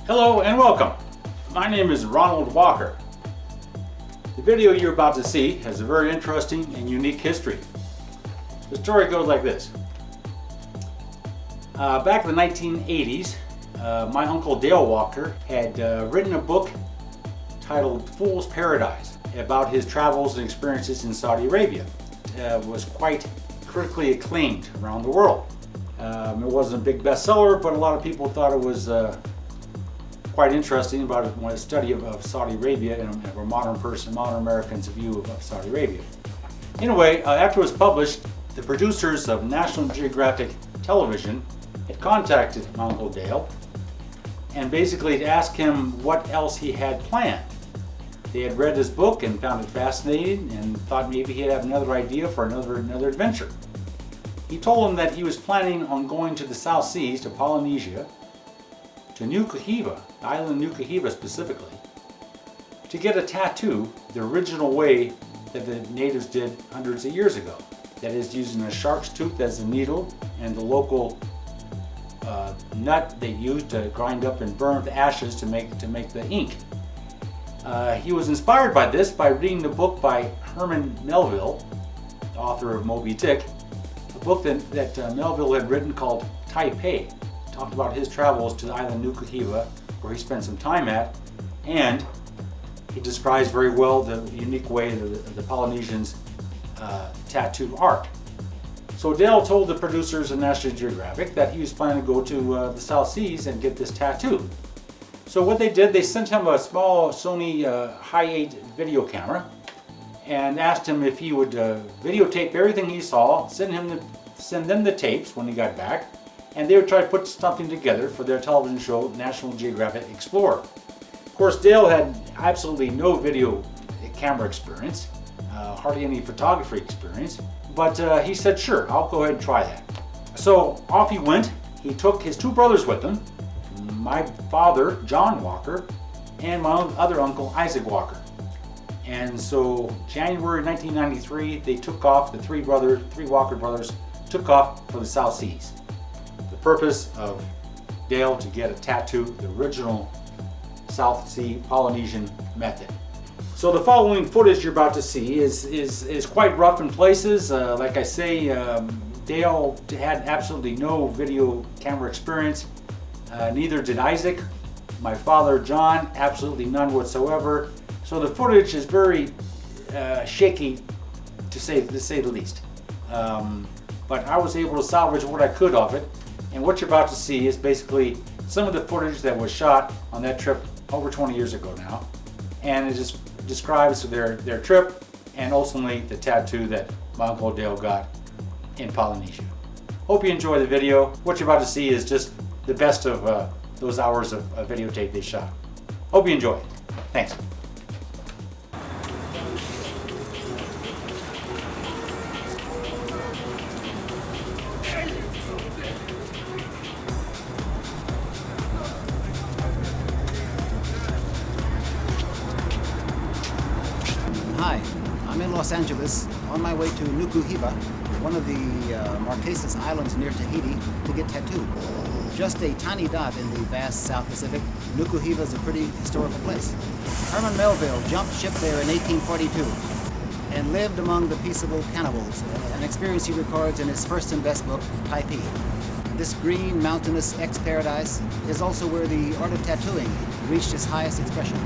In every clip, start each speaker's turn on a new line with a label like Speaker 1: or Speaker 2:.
Speaker 1: Hello and welcome. My name is Ronald Walker. The video you're about to see has a very interesting and unique history. The story goes like this. Back in the 1980s, my uncle Dale Walker had written a book titled Fool's Paradise about his travels and experiences in Saudi Arabia. It was quite critically acclaimed around the world. It wasn't a big bestseller, but a lot of people thought it was quite interesting about a study of Saudi Arabia and a modern American's view of Saudi Arabia. Anyway, after it was published, the producers of National Geographic Television had contacted my Uncle Dale and basically asked him what else he had planned. They had read his book and found it fascinating and thought maybe he'd have another idea for another adventure. He told them that he was planning on going to the South Seas, to Polynesia, to Nuku'hiva, the island of Nuku'hiva specifically, to get a tattoo the original way that the natives did hundreds of years ago. That is, using a shark's tooth as a needle and the local nut they used to grind up and burn the ashes to make the ink. He was inspired by this by reading the book by Herman Melville, the author of Moby Dick, a book that Melville had written called Taipei. Talked about his travels to the island Nuku'hiva, where he spent some time at, and he describes very well the unique way the Polynesians tattoo art. So Dale told the producers of National Geographic that he was planning to go to the South Seas and get this tattoo. So what they did, they sent him a small Sony Hi8 video camera and asked him if he would videotape everything he saw, send them the tapes when he got back, and they would try to put something together for their television show, National Geographic Explorer. Of course, Dale had absolutely no video camera experience, hardly any photography experience, but he said, sure, I'll go ahead and try that. So off he went. He took his two brothers with him, my father, John Walker, and my other uncle, Isaac Walker. And so January 1993, they took off, the three Walker brothers took off for the South Seas. The purpose of Dale to get a tattoo, the original South Sea Polynesian method. So the following footage you're about to see is quite rough in places. Like I say, Dale had absolutely no video camera experience. Neither did Isaac. My father, John, absolutely none whatsoever. So the footage is very shaky, to say the least. But I was able to salvage what I could of it. And what you're about to see is basically some of the footage that was shot on that trip over 20 years ago now. And it just describes their trip and ultimately the tattoo that my Uncle Dale got in Polynesia. Hope you enjoy the video. What you're about to see is just the best of those hours of videotape they shot. Hope you enjoy. Thanks.
Speaker 2: Hi, I'm in Los Angeles on my way to Nuku'hiva, one of the Marquesas Islands near Tahiti, to get tattooed. Just a tiny dot in the vast South Pacific, Nuku'hiva is a pretty historical place. Herman Melville jumped ship there in 1842 and lived among the peaceable cannibals, an experience he records in his first and best book, Taipei. This green, mountainous ex-paradise is also where the art of tattooing reached its highest expression.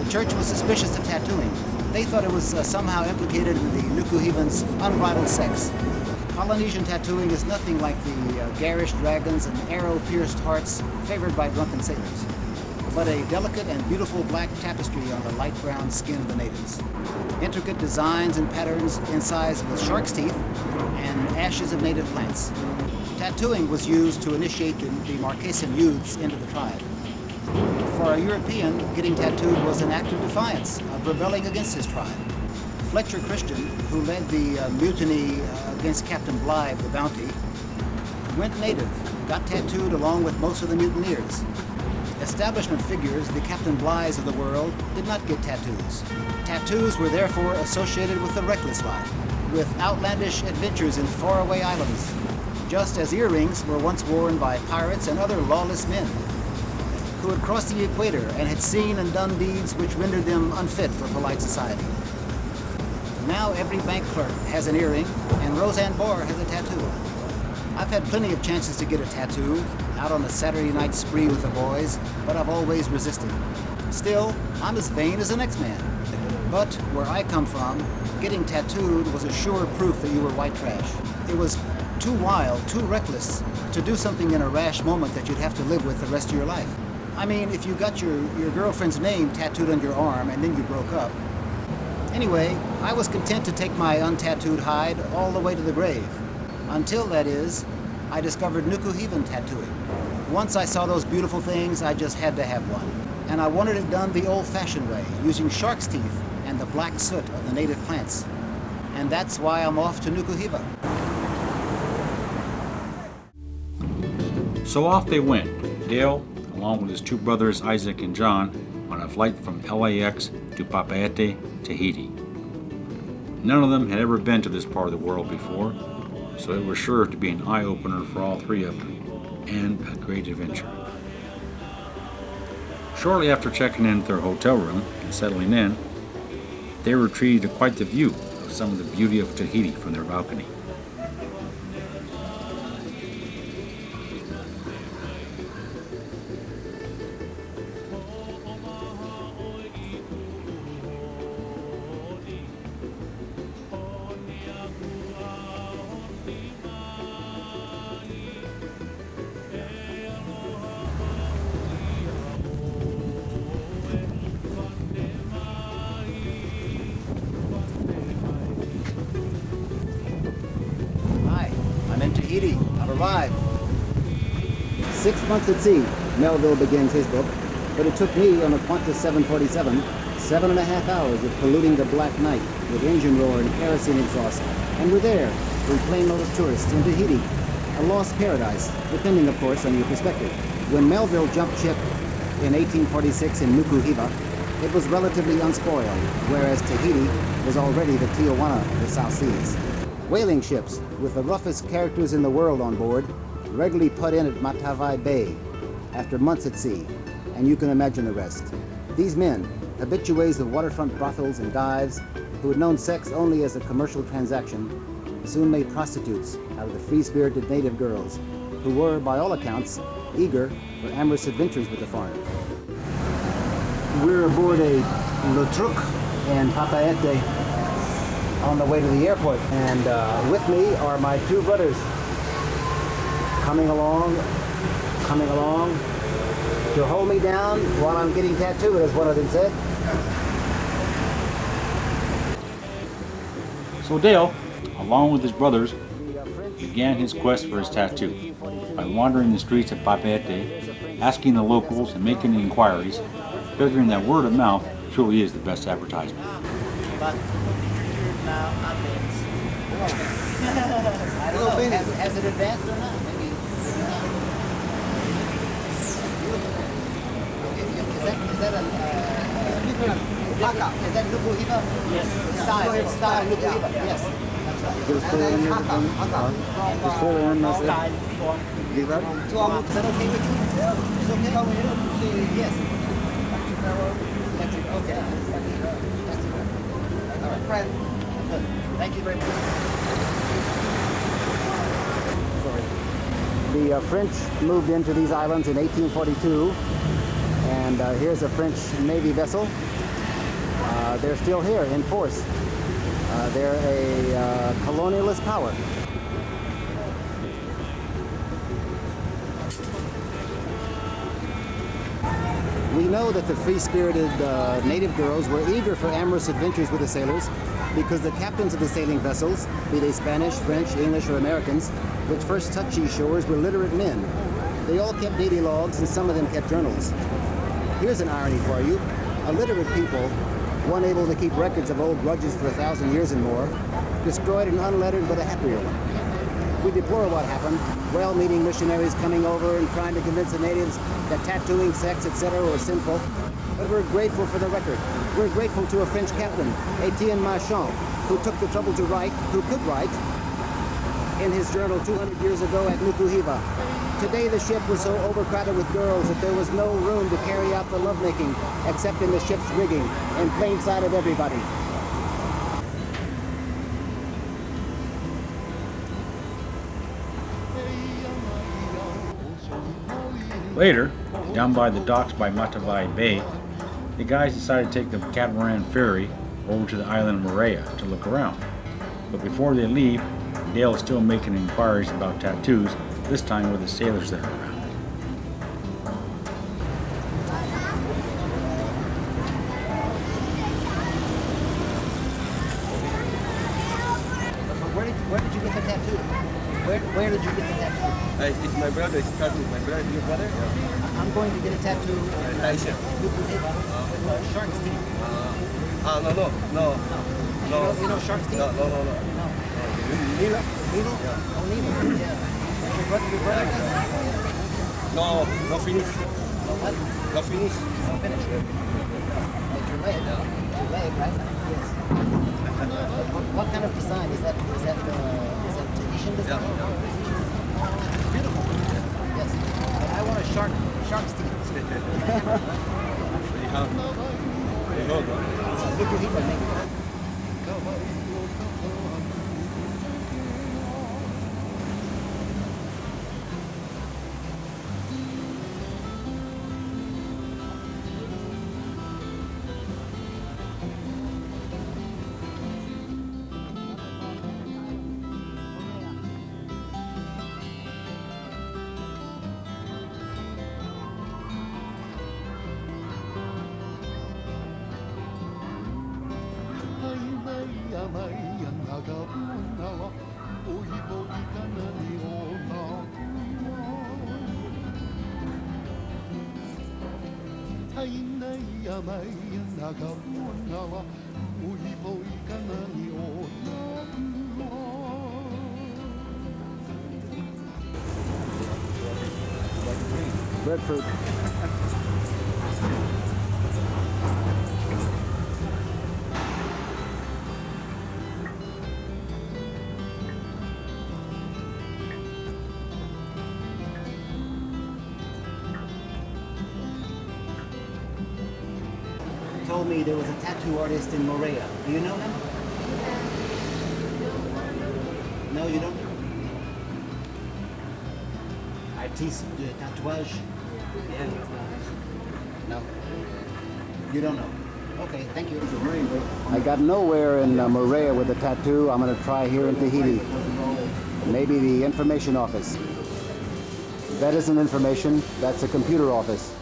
Speaker 2: The church was suspicious of tattooing. They thought it was somehow implicated in the Nuku'hivans' unbridled sex. Polynesian tattooing is nothing like the garish dragons and arrow-pierced hearts favored by drunken sailors, but a delicate and beautiful black tapestry on the light brown skin of the natives. Intricate designs and patterns incised with shark's teeth and ashes of native plants. Tattooing was used to initiate the Marquesan youths into the tribe. For a European, getting tattooed was an act of defiance, of rebelling against his tribe. Fletcher Christian, who led the mutiny against Captain Bligh of the Bounty, went native, got tattooed along with most of the mutineers. Establishment figures, the Captain Blighs of the world, did not get tattoos. Tattoos were therefore associated with the reckless life, with outlandish adventures in faraway islands, just as earrings were once worn by pirates and other lawless men. who had crossed the equator and had seen and done deeds which rendered them unfit for polite society. Now every bank clerk has an earring, and Roseanne Barr has a tattoo. I've had plenty of chances to get a tattoo, out on a Saturday night spree with the boys, but I've always resisted. Still, I'm as vain as the next man. But where I come from, getting tattooed was a sure proof that you were white trash. It was too wild, too reckless to do something in a rash moment that you'd have to live with the rest of your life. I mean, if you got your girlfriend's name tattooed on your arm and then you broke up. Anyway, I was content to take my untattooed hide all the way to the grave. Until, that is, I discovered Nuku-Hivan tattooing. Once I saw those beautiful things, I just had to have one. And I wanted it done the old-fashioned way, using shark's teeth and the black soot of the native plants. And that's why I'm off to Nuku-Hiva.
Speaker 1: So off they went, Dale, along with his two brothers Isaac and John, on a flight from LAX to Papeete, Tahiti. None of them had ever been to this part of the world before, so it was sure to be an eye-opener for all three of them, and a great adventure. Shortly after checking into their hotel room and settling in, they were treated to quite the view of some of the beauty of Tahiti from their balcony.
Speaker 2: Tahiti, I've arrived. 6 months at sea, Melville begins his book, but it took me on a Qantas 747 7.5 hours of polluting the black night with engine roar and kerosene exhaust, and we're there, we plain old tourists in Tahiti, a lost paradise, depending of course on your perspective. When Melville jumped ship in 1846 in Nuku-Hiva, it was relatively unspoiled, whereas Tahiti was already the Tijuana of the South Seas. Whaling ships, with the roughest characters in the world on board, regularly put in at Matavai Bay after months at sea, and you can imagine the rest. These men, habitués of waterfront brothels and dives, who had known sex only as a commercial transaction, soon made prostitutes out of the free-spirited native girls, who were, by all accounts, eager for amorous adventures with the foreigner. We're aboard a Le Truc in Papeete, on the way to the airport, and with me are my two brothers coming along to hold me down while I'm getting tattooed, as one of them said.
Speaker 1: So Dale, along with his brothers, began his quest for his tattoo by wandering the streets of Papeete, asking the locals and making inquiries, figuring that word of mouth truly is the best advertisement.
Speaker 2: I don't know. Has it advanced or not? Maybe. Is that Nuku-Hiva? Yes. Style Nuku-Hiva. Yes. That's right. And then Haka. Is that okay with you? It's okay? Yes. That's it. Okay. That's it. All right. Friend. Good. Thank you very much. Sorry. The French moved into these islands in 1842, and here's a French Navy vessel. They're still here in force. They're a colonialist power. We know that the free-spirited native girls were eager for amorous adventures with the sailors, because the captains of the sailing vessels, be they Spanish, French, English, or Americans, which first touched these shores were literate men. They all kept daily logs, and some of them kept journals. Here's an irony for you. Illiterate people, one able to keep records of old grudges for 1,000 years and more, destroyed an unlettered but a happier one. We deplore what happened, well-meaning missionaries coming over and trying to convince the natives that tattooing, sex, etc. were sinful. But we're grateful for the record. We're grateful to a French captain, Etienne Marchand, who took the trouble to write, who could write, in his journal 200 years ago at Nuku-Hiva, Today the ship was so overcrowded with girls that there was no room to carry out the lovemaking except in the ship's rigging, in plain sight of everybody.
Speaker 1: Later, down by the docks by Matavai Bay, the guys decided to take the catamaran ferry over to the island of Moorea to look around. But before they leave, Dale is still making inquiries about tattoos, this time with the sailors that are around.
Speaker 2: Where did you get the tattoo? Where did you get the tattoo?
Speaker 3: It's my brother. It's cut with my brother. Your brother? Yeah.
Speaker 2: I'm going to get a tattoo.
Speaker 3: Malaysia.
Speaker 2: With shark's teeth.
Speaker 3: No.
Speaker 2: You know shark's teeth?
Speaker 3: No.
Speaker 2: Needle? Yeah. Oh, needle. Yeah. Your brother does that?
Speaker 3: No finish.
Speaker 2: No what?
Speaker 3: No finish.
Speaker 2: No finish. Like your leg. Your leg, right? Yes. What kind of design is that? Is that Tahitian design?
Speaker 3: Yeah.
Speaker 2: It's beautiful. Yes. But I want a shark's teeth. Look at him, maybe. Breadfruit. Told me there was a tattoo artist in Moorea. Do you know him? No, you don't? Artiste de tatouage? Yeah. No. You don't know? Okay, thank you. I got nowhere in Moorea with a tattoo. I'm going to try here in Tahiti. Maybe the information office. That isn't information. That's a computer office.